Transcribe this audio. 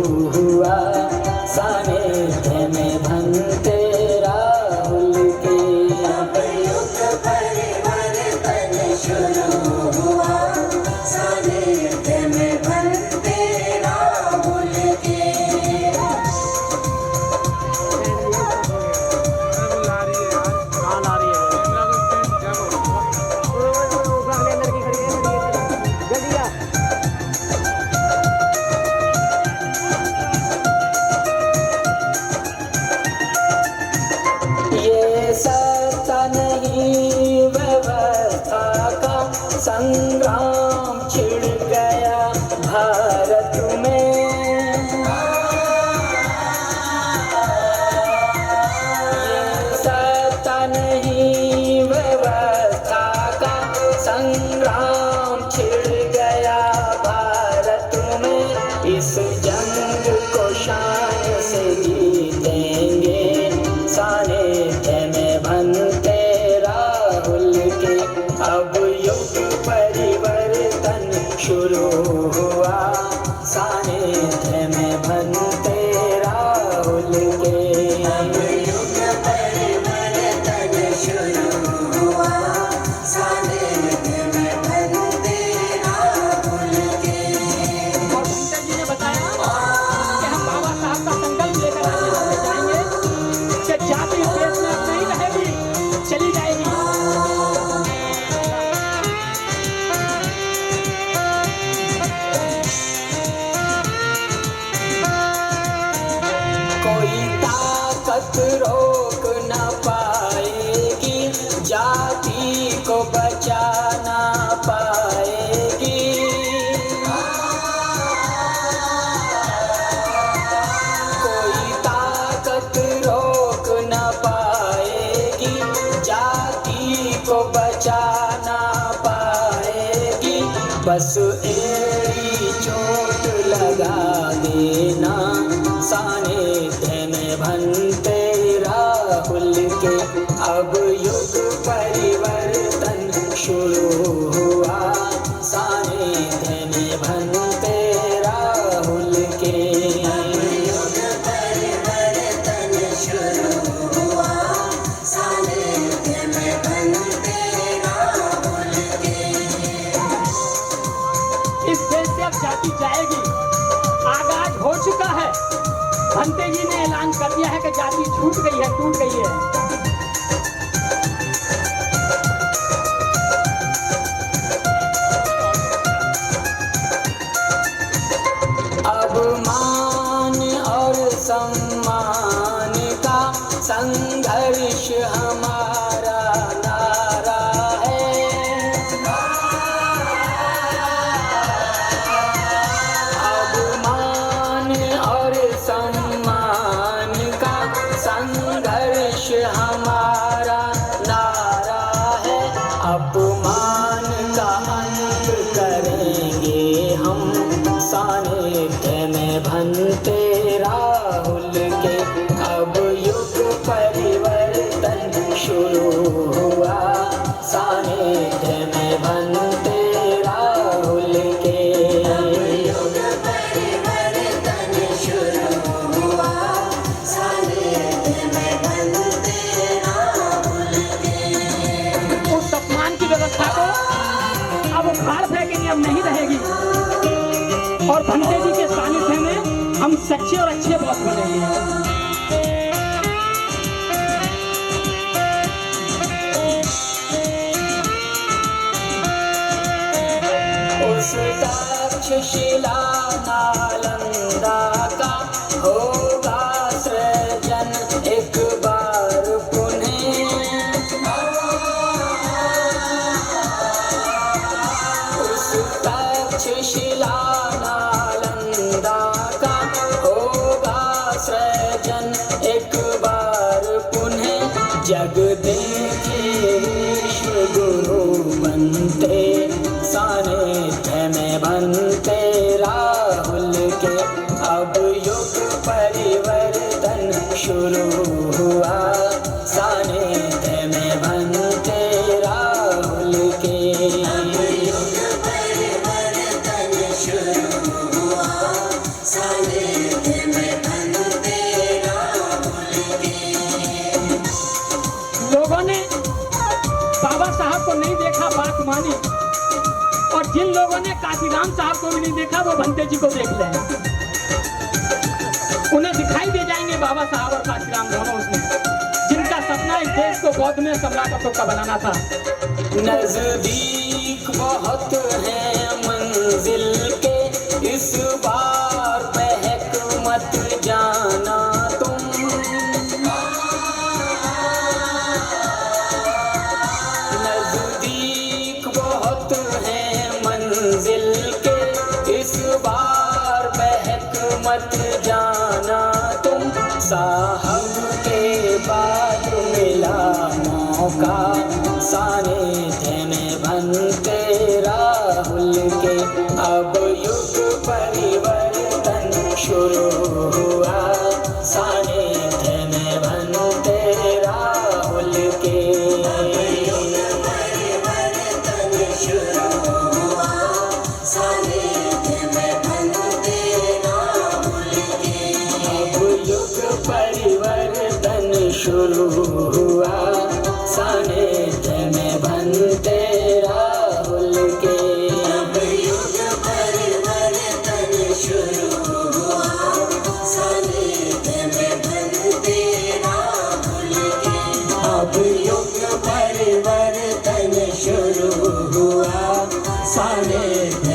हुआ सानिध्य में बनते राहुल के। अब युग परिवर्तन शुरू हुआ सानिध्य में बनते राहुल के। ये सत्ता नहीं व्यवस्था का संग्राम छिड़ गया भारत में। ये सत्ता नहीं व्यवस्था का संग्राम छिड़ गया भारत में। इस जंग को शान से जीतेंगे सानिध्य में बनते राहुल के। अब युग परिवर्तन शुरू हुआ सानिध्य में बनते राहुल के। अब युग परिवर्तन शुरू हुआ सानिध्य में बनते राहुल के। और पंकज जी ने बताया कि हम बाबा साहब का संकल्प लेकर आगे जाएंगे कि जाति इस देश में अब नहीं रहेगी, चली जाएगी। कोई ताकत रोक न पाएगी, जाति को बचा न पाएगी। कोई ताकत रोक न पाएगी, जाति को बचा न पाएगी। बस एड़ी चोट लगा देना सानिध्य में बनते राहुल के। अब युग परिवर्तन शुरू हुआ सानिध्य में बनते राहुल के। युग परिवर्तन शुरू हुआ सानिध्य में बनते राहुल के। इस देश से अब जाति जाएगी, आगाज हो चुका है। भंते जी ने ऐलान कर दिया है कि जाति छूट गई है, टूट गई है। अब मान और सम्मान का संघर्ष हमारा नारा है। अब मान और सम्मान का संघर्ष हमारा नारा है। अपमान का अंत करेंगे हम सानिध्य में बनते राहुल के। अब युग परिवर्तन शुरू हुआ सानिध्य में बनते राहुल के। युग परिवर्तन शुरू हुआ सानिध्य में बनते राहुल के। उस अपमान की व्यवस्था को अब उखाड़ फेंकेंगे, अब नहीं रहेगी। और भंते जी के सानिध्य में हम सच्चे और अच्छे बॉस बनेंगे। उस तक्षशिला नालंदा का होगा सृजन एक बार पुनः। उस तक्षशिला नालंदा का होगा सृजन एक बार पुनः। जग देखे विश्व गुरु बनते सानिध्य में बनते राहुल के। अब युग परिवर्तन शुरू हुआ सानिध्य में बनते राहुल के। युग परिवर्तन शुरू हुआ सानिध्य लोगों ने काशीराम साहब को भी नहीं देखा, वो भंते जी को देख लें, उन्हें दिखाई दे जाएंगे बाबा साहब और काशीराम दोनों उसमें, जिनका सपना इस देश को बौद्ध में सम्राट अशोक का बनाना था। नजदीक बहुत है मंजिल के, इस बार बहक मत जाना तुम। नजदीक बहुत है मंजिल के, इस बार बहक मत जाना तुम। साहब के बाद मिला मौका, सानिध्य में बनते राहुल के। अब युग परिवर्तन शुरू हुआ, सानिध्य में बनते राहुल के। परिवर्तन शुरू हुआ, सानिध्य में बनते राहुल के। अब युग परिवर्तन शुरू हुआ, सानिध्य में बनते राहुल के। अब युग परिवर्तन शुरू हुआ, सानिध्य में बनते राहुल के। अब युग परिवर्तन शुरू हुआ, सानिध्य